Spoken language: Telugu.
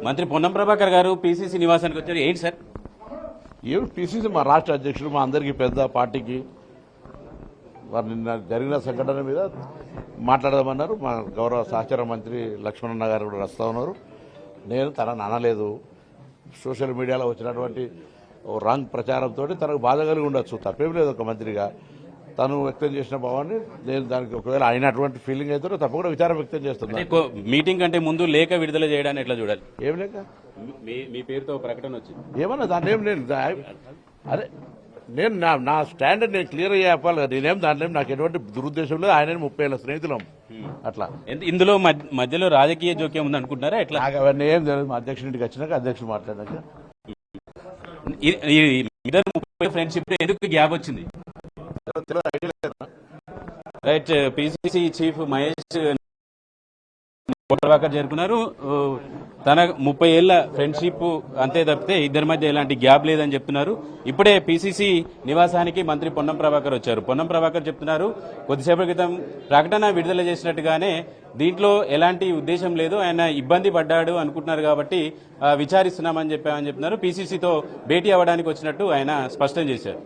మంత్రి పొన్నం ప్రభాకర్ గారు పీసీసీ నివాసానికి వచ్చారు. ఏంటి సార్? ఏమి పీసీసీ మా రాష్ట్ర అధ్యక్షుడు, మా అందరికీ పెద్ద పార్టీకి వారు నిన్న జరిగిన సంఘటన మీద మాట్లాడదామన్నారు. మా గౌరవ సహచార మంత్రి లక్ష్మణన్న గారు కూడా వస్తూ ఉన్నారు. నేను తనని అనలేదు. సోషల్ మీడియాలో వచ్చినటువంటి రాంగ్ ప్రచారంతో తనకు బాధ కలిగి ఉండొచ్చు, తప్పేం లేదు. ఒక మంత్రిగా తను వ్యక్తం చేసిన భావాన్ని నేను దానికి ఒకవేళ అయినటువంటి ఫీలింగ్ అయితే తప్పకుండా విచారం వ్యక్తం చేస్తున్నాను. మీటింగ్ కంటే ముందు లేఖ విడుదల చేయడానికి ఎట్లా చూడాలి? ఏం లేక మీ పేరుతో ప్రకటన వచ్చింది ఏమన్నా దాన్ని ఏం నేను అదే నేను నా స్టాండర్డ్ నేను క్లియర్ చెప్పాలి. నేనేం దాంట్లో నాకు ఎటువంటి దురుద్దేశం లేదు. ఆయన 30 ఏళ్ళ స్నేహితులం. అట్లా ఇందులో మధ్యలో రాజకీయ జోక్యం ఉంది అనుకుంటున్నారా? ఎట్లా? నాకు అవన్నీ ఏం తెలియదు. మా అధ్యక్షుడికి వచ్చినాక అధ్యక్షుడు మాట్లాడాక ఫ్రెండ్షిప్ ఎందుకు గ్యాప్ వచ్చింది? Right. PCC chief Mahesh Prabhakar చేరుకున్నారు. తన 30 ఏళ్ల ఫ్రెండ్షిప్ అంతే తప్పితే ఇద్దరి మధ్య ఎలాంటి గ్యాప్ లేదని చెప్తున్నారు. ఇప్పుడే పిసిసి నివాసానికి మంత్రి పొన్నం ప్రభాకర్ వచ్చారు. పొన్నం ప్రభాకర్ చెప్తున్నారు, కొద్దిసేపటి క్రితం ప్రకటన విడుదల చేసినట్టుగానే దీంట్లో ఎలాంటి ఉద్దేశం లేదు, ఆయన ఇబ్బంది పడ్డాడు అనుకుంటున్నారు కాబట్టి విచారిస్తున్నామని చెప్తున్నారు. పిసిసితో భేటీ అవ్వడానికి వచ్చినట్టు ఆయన స్పష్టం చేశారు.